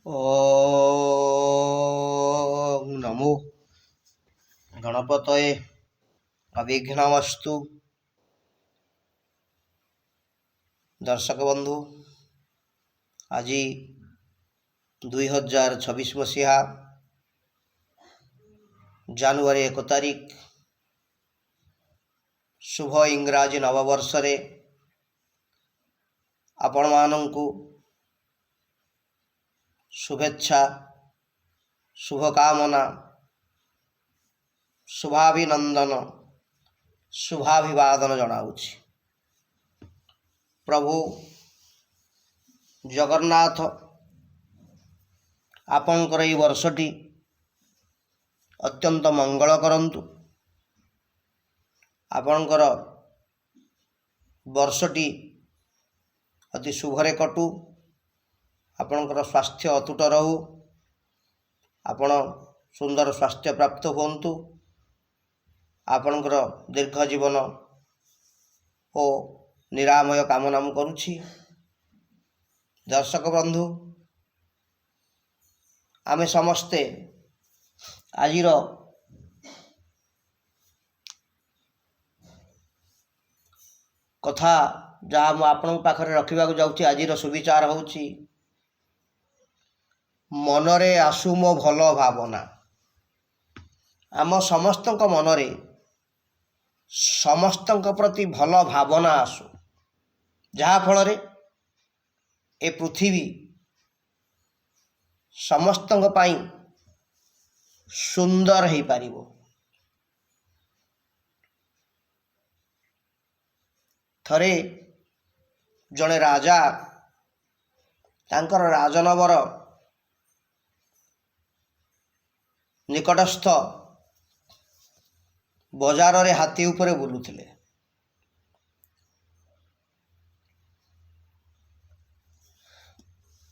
ओम नमो गणपतये अविघ्नमस्तु। दर्शक बंधु, आज 2026 मसीहा जानुआरी 1 तारिख शुभ इंग्राजी नववर्ष रे आपण मानंकु शुभेच्छा, शुभकामना, शुभाभिनंदन, शुभाभिवादन जनाऊछि। प्रभु जगन्नाथ आपणकर ये वर्षटी अत्यंत मंगल करंतु। आपणकर वर्षटी अति शुभरे कटू। आपणकर स्वास्थ्य अतुट रहू। आपण सुंदर स्वास्थ्य प्राप्त होंतु। आपणकर दीर्घ जीवन ओ निरामय कामना मु करुछि। दर्शक बंधु, आमे समस्ते आजिर कथा जहाँ मु आपण पाखरे रखिबा जाउछि, आजिर सुविचार होउछि मनरे आसु मो भल भावना। आम समस्तक मनरे समस्तक प्रति भल भावना आसु, जहा फल रे ए पृथ्वी समस्तक पाई सुंदर हो पारिबो। थरे जड़े राजा तांकर राजनगर निकटस्थ बजार रे हाथी उपरे बुलुथिले।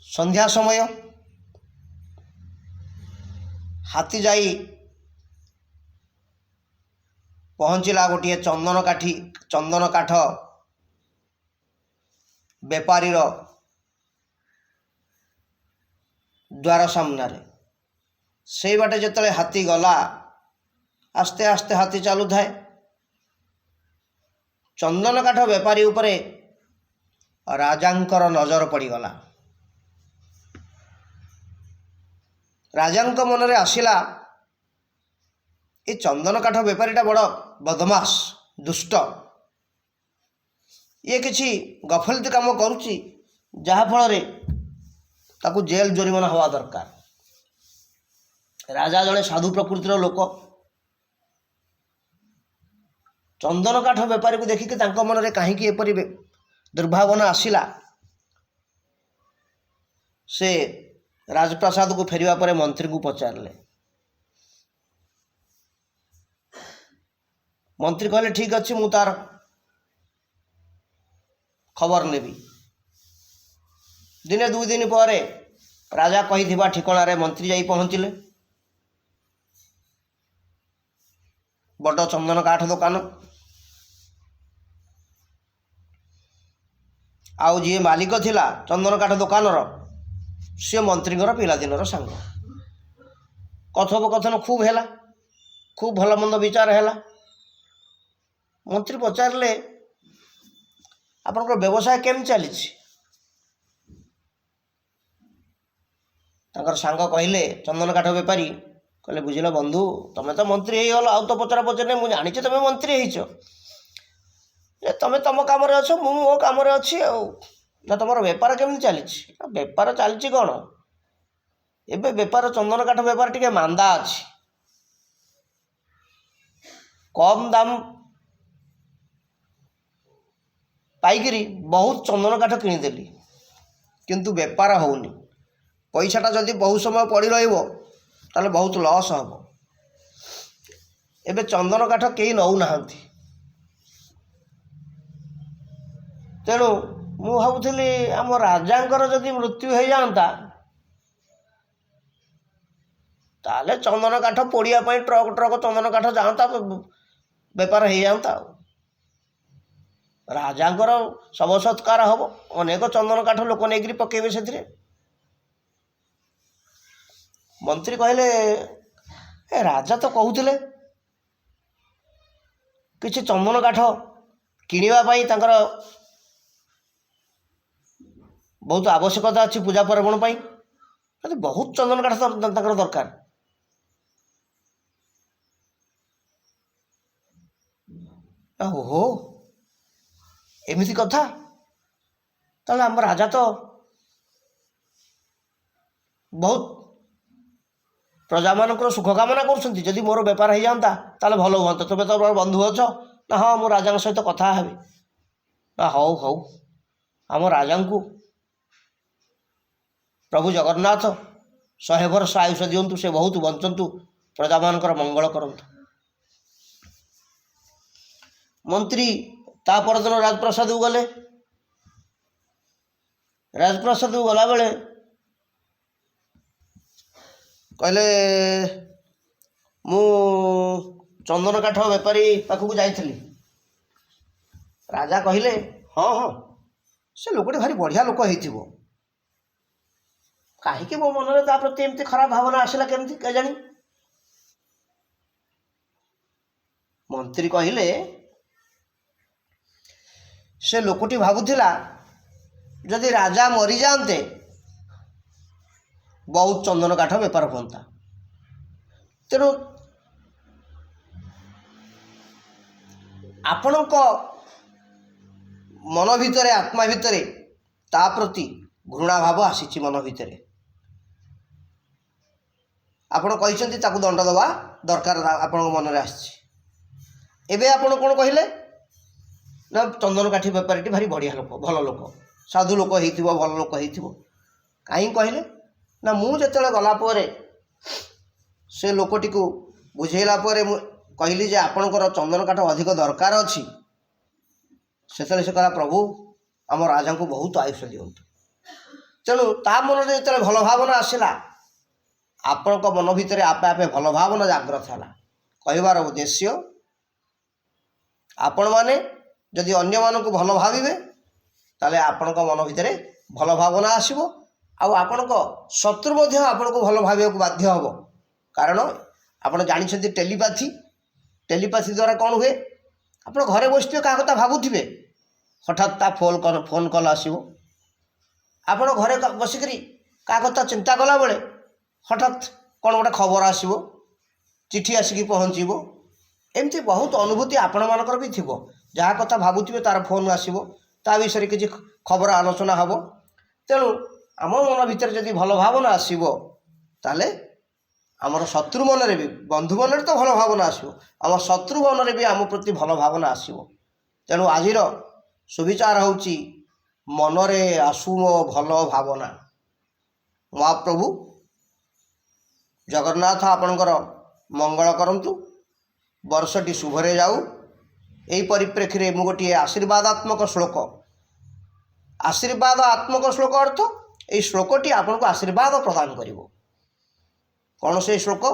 संध्या समय हाथी जाई पहुँचला गोटे चंदन काठ बेपारी द्वार सामने। से बाटे जिते हाथी गला, आस्ते आस्ते हाथी चालू थाए। चंदन काठ बेपारी उपरे राजांकर नजर पड़गला। राजांक मन रे आसिला ये चंदन काठ बेपारीटा बड़ बदमाश, दुष्ट। ये किछि गफलती काम करुच्ची, जहा फल रे ताकू जेल जोरिमाना हवा दरकार। राजा जड़े साधु प्रकृतिर लोक। चंदन काठ बेपारी को देखिक मन में कहीं एपरी दुर्भावना आसिला। से राजप्रसाद को फेरिया पर मंत्री को पचारे। मंत्री कहले ठीक अच्छे, मु तार खबर नेबी। दिने दुई दिन पर राजा कही ठिकाना रे मंत्री जाई पहुँचले। बड़ चंदन काठ दुकान। आउ जी मालिक थिला चंदन काठ दुकान सी मंत्री पिलादिन सांग। कथोपकथन खूब है, खूब भल मंद विचार है। मंत्री पचारे आपनकर व्यवसाय केम चली। सांग कहले चंदन काठ बेपारी कहले बुझिल बंधु, तमे तो मंत्री हो गल, आउ तो पचरा पचर नहीं। मुझे जानी तुम मंत्री हो, तुम तुम कम अच्छ, मु मो कम अच्छी। ना तुम बेपार केमी चली? बेपार चली कौन एबे बेपार चंदन काठ बेपार टिके मांदा अच्छी। कम दाम पाइकरी बहुत चंदन काठ किनीदेली, किंतु बेपार होनी। पैसाटा जदि बहुत समय पड़ी रहिबो ताले बहुत लॉस हम। एबे चंदन काठ कहीं नौ नाहंती। तेणु मु भावुली आम राजांकर जदि मृत्यु हो जाता ताले चंदन काठ पोड़िया ट्रक ट्रक चंदन काठ जाता, बेपार हो जाता। राजांकर शव सत्कार हम, अनेक चंदन काठ लोक नहीं पकेबे से। ମନ୍ତ୍ରୀ କହିଲେ ଏ ରାଜା ତ କହୁଥିଲେ କିଛି ଚନ୍ଦନ କାଠ କିଣିବା ପାଇଁ ତାଙ୍କର ବହୁତ ଆବଶ୍ୟକତା ଅଛି ପୂଜା ପାର୍ବଣ ପାଇଁ, ବହୁତ ଚନ୍ଦନ କାଠ ତାଙ୍କର ଦରକାର। ଓହୋ ଏମିତି କଥା, ତାହେଲେ ଆମ ରାଜା ତ ବହୁତ ପ୍ରଜାମାନଙ୍କର ସୁଖ କାମନା କରୁଛନ୍ତି। ଯଦି ମୋର ବେପାର ହେଇଯାଆନ୍ତା ତାହେଲେ ଭଲ ହୁଅନ୍ତା। ତୁମେ ତ ମୋର ବନ୍ଧୁ ଅଛ। ନା ହଁ ମୁଁ ରାଜାଙ୍କ ସହିତ କଥା ହେବି। ନା ହଉ ହଉ, ଆମ ରାଜାଙ୍କୁ ପ୍ରଭୁ ଜଗନ୍ନାଥ 100 ବର୍ଷ ଆୟୁଷ ଦିଅନ୍ତୁ, ସେ ବହୁତ ବଞ୍ଚନ୍ତୁ, ପ୍ରଜାମାନଙ୍କର ମଙ୍ଗଳ କରନ୍ତୁ। ମନ୍ତ୍ରୀ ତା ପରଦିନ ରାଜପ୍ରସାଦକୁ ଗଲେ। ରାଜପ୍ରସାଦକୁ ଗଲାବେଳେ କହିଲେ ମୁଁ ଚନ୍ଦନ କାଠ ବେପାରୀ ପାଖକୁ ଯାଇଥିଲି। ରାଜା କହିଲେ ହଁ ହଁ ସେ ଲୋକଟି ଭାରି ବଢ଼ିଆ ଲୋକ ହେଇଥିବ, କାହିଁକି ମୋ ମନରେ ତା ପ୍ରତି ଏମିତି ଖରାପ ଭାବନା ଆସିଲା କେମିତି କେଜାଣି। ମନ୍ତ୍ରୀ କହିଲେ ସେ ଲୋକଟି ଭାବୁଥିଲା ଯଦି ରାଜା ମରିଯାଆନ୍ତେ ବହୁତ ଚନ୍ଦନ କାଠ ବେପାର ହୁଅନ୍ତା। ତେଣୁ ଆପଣଙ୍କ ମନ ଭିତରେ, ଆତ୍ମା ଭିତରେ ତା ପ୍ରତି ଘୃଣା ଭାବ ଆସିଛି। ମନ ଭିତରେ ଆପଣ କହିଛନ୍ତି ତାକୁ ଦଣ୍ଡ ଦେବା ଦରକାର, ଆପଣଙ୍କ ମନରେ ଆସିଛି। ଏବେ ଆପଣ କ'ଣ କହିଲେ ନା ଚନ୍ଦନ କାଠି ବେପାରୀଟି ଭାରି ବଢ଼ିଆ ଲୋକ, ଭଲ ଲୋକ, ସାଧୁ ଲୋକ ହେଇଥିବ, ଭଲ ଲୋକ ହେଇଥିବ। କାହିଁକି କହିଲେ ନା ମୁଁ ଯେତେବେଳେ ଗଲା ପରେ ସେ ଲୋକଟିକୁ ବୁଝେଇଲା ପରେ ମୁଁ କହିଲି ଯେ ଆପଣଙ୍କର ଚନ୍ଦନ କାଠ ଅଧିକ ଦରକାର ଅଛି, ସେତେବେଳେ ସେ କହିଲା ପ୍ରଭୁ ଆମ ରାଜାଙ୍କୁ ବହୁତ ଆୟୁଷ ଦିଅନ୍ତୁ। ତେଣୁ ତା ମନରେ ଯେତେବେଳେ ଭଲ ଭାବନା ଆସିଲା, ଆପଣଙ୍କ ମନ ଭିତରେ ଆପେ ଆପେ ଭଲ ଭାବନା ଜାଗ୍ରତ ହେଲା। କହିବାର ଉଦ୍ଦେଶ୍ୟ ଆପଣମାନେ ଯଦି ଅନ୍ୟମାନଙ୍କୁ ଭଲ ଭାବିବେ ତାହେଲେ ଆପଣଙ୍କ ମନ ଭିତରେ ଭଲ ଭାବନା ଆସିବ, ଆଉ ଆପଣଙ୍କ ଶତ୍ରୁ ମଧ୍ୟ ଆପଣଙ୍କୁ ଭଲ ଭାବିବାକୁ ବାଧ୍ୟ ହେବ। କାରଣ ଆପଣ ଜାଣିଛନ୍ତି ଟେଲିପାଥି ଦ୍ୱାରା କ'ଣ ହୁଏ, ଆପଣ ଘରେ ବସିଥିବେ କାହା କଥା ଭାବୁଥିବେ, ହଠାତ୍ ତା ଫୋନ୍ କଲ୍ ଆସିବ। ଆପଣ ଘରେ ବସିକରି କାହା କଥା ଚିନ୍ତା କଲାବେଳେ ହଠାତ୍ କ'ଣ ଗୋଟେ ଖବର ଆସିବ, ଚିଠି ଆସିକି ପହଞ୍ଚିବ। ଏମିତି ବହୁତ ଅନୁଭୂତି ଆପଣମାନଙ୍କର ବି ଥିବ। ଯାହା କଥା ଭାବୁଥିବେ ତାର ଫୋନ୍ ଆସିବ, ତା ବିଷୟରେ କିଛି ଖବର ଆଲୋଚନା ହେବ। ତେଣୁ ଆମ ମନ ଭିତରେ ଯଦି ଭଲ ଭାବନା ଆସିବ ତାହେଲେ ଆମର ଶତ୍ରୁ ମନରେ ବି, ବନ୍ଧୁ ମନରେ ତ ଭଲ ଭାବନା ଆସିବ, ଆମ ଶତ୍ରୁ ମନରେ ବି ଆମ ପ୍ରତି ଭଲ ଭାବନା ଆସିବ। ତେଣୁ ଆଜିର ସୁବିଚାର ହେଉଛି ମନରେ ଆସୁ ମୋ ଭଲ ଭାବନା। ମହାପ୍ରଭୁ ଜଗନ୍ନାଥ ଆପଣଙ୍କର ମଙ୍ଗଳ କରନ୍ତୁ, ବର୍ଷଟି ଶୁଭରେ ଯାଉ। ଏହି ପରିପ୍ରେକ୍ଷୀରେ ମୁଁ ଗୋଟିଏ ଆଶୀର୍ବାଦାତ୍ମକ ଶ୍ଳୋକ ଅର୍ଥ ଏହି ଶ୍ଳୋକଟି ଆପଣଙ୍କୁ ଆଶୀର୍ବାଦ ପ୍ରଦାନ କରିବ। କ'ଣ ସେ ଶ୍ଳୋକ?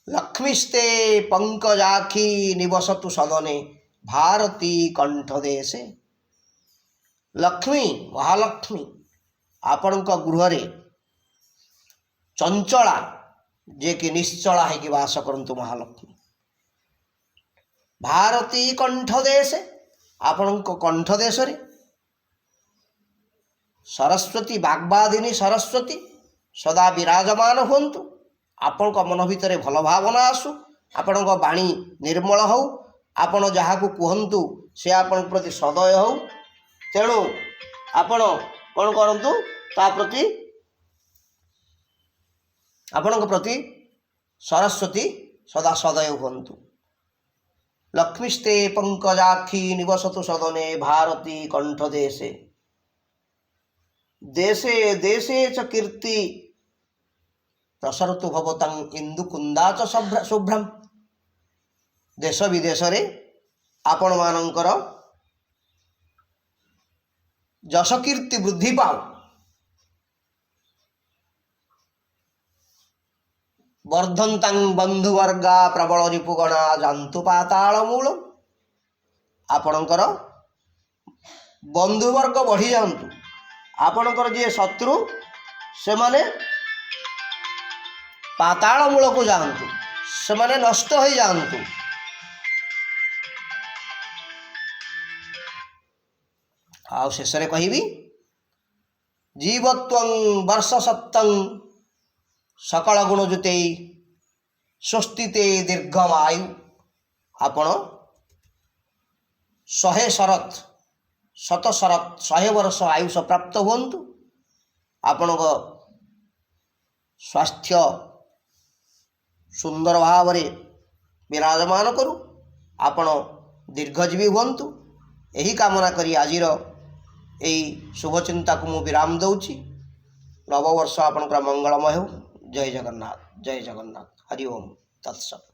ଲକ୍ଷ୍ମୀସ୍ତେ ପଙ୍କଜାକ୍ଷୀ ନିବସତୁ ସଦନେ ଭାରତୀ କଣ୍ଠ ଦେଶେ। ଲକ୍ଷ୍ମୀ, ମହାଲକ୍ଷ୍ମୀ ଆପଣଙ୍କ ଗୃହରେ ଚଞ୍ଚଳା, ଯିଏକି ନିଶ୍ଚଳା ହେଇକି ବାସ କରନ୍ତୁ ମହାଲକ୍ଷ୍ମୀ। ଭାରତୀ କଣ୍ଠ ଦେଶେ, ଆପଣଙ୍କ କଣ୍ଠ ଦେଶରେ ସରସ୍ୱତୀ, ବାଗ୍ବାଦିନୀ ସରସ୍ୱତୀ ସଦା ବିରାଜମାନ ହୁଅନ୍ତୁ। ଆପଣଙ୍କ ମନ ଭିତରେ ଭଲ ଭାବନା ଆସୁ, ଆପଣଙ୍କ ବାଣୀ ନିର୍ମଳ ହେଉ, ଆପଣ ଯାହାକୁ କୁହନ୍ତୁ ସେ ଆପଣଙ୍କ ପ୍ରତି ସଦୟ ହେଉ। ତେଣୁ ଆପଣ କ'ଣ କରନ୍ତୁ, ତା ପ୍ରତି, ଆପଣଙ୍କ ପ୍ରତି ସରସ୍ୱତୀ ସଦା ସଦୟ ହୁଅନ୍ତୁ। ଲକ୍ଷ୍ମୀସ୍ତେ ପଙ୍କଜାକ୍ଷୀ ନିବସତୁ ସଦନେ ଭାରତୀ କଣ୍ଠ ଦେଶେ। ଦେଶେ ଦେଶେ ଚ କୀର୍ତ୍ତି ପ୍ରସରତୁ ଭବତାଂ ଇନ୍ଦୁକୁନ୍ଦାଚ ଶୁଭ୍ରମ୍। ଦେଶ ବିଦେଶରେ ଆପଣମାନଙ୍କର ଯଶ କୀର୍ତ୍ତି ବୃଦ୍ଧି ପାଉ। ବର୍ଦ୍ଧନ୍ତାଂ ବନ୍ଧୁବର୍ଗା ପ୍ରବଳ ରିପୁଗଣା ଯାନ୍ତୁ ପାତାଳ ମୂଳ। ଆପଣଙ୍କର ବନ୍ଧୁବର୍ଗ ବଢ଼ିଯାଆନ୍ତୁ, ଆପଣଙ୍କର ଯିଏ ଶତ୍ରୁ ସେମାନେ ପାତାଳ ମୂଳକୁ ଯାଆନ୍ତୁ, ସେମାନେ ନଷ୍ଟ ହୋଇଯାଆନ୍ତୁ। ଆଉ ଶେଷରେ କହିବି, ଜୀବତ୍ୱଂ ବର୍ଷ ସତ୍ୱଂ ସକଳ ଗୁଣ ଜୁତେଇ ସ୍ୱସ୍ତିତେ ଦୀର୍ଘମାୟୁ। ଆପଣ 100 ଶରତ 100 ବର୍ଷ ଆୟୁଷ ପ୍ରାପ୍ତ ହୁଅନ୍ତୁ। ଆପଣଙ୍କ ସ୍ୱାସ୍ଥ୍ୟ ସୁନ୍ଦର ଭାବରେ ବିରାଜମାନ କରୁ, ଆପଣ ଦୀର୍ଘଜୀବୀ ହୁଅନ୍ତୁ। ଏହି କାମନା କରି ଆଜିର ଏହି ଶୁଭଚିନ୍ତାକୁ ମୁଁ ବିରାମ ଦେଉଛି। ନବବର୍ଷ ଆପଣଙ୍କର ମଙ୍ଗଳମୟ ହେଉ। ଜୟ ଜଗନ୍ନାଥ, ଜୟ ଜଗନ୍ନାଥ। ହରି ଓମ୍ ତତ୍ସତ୍।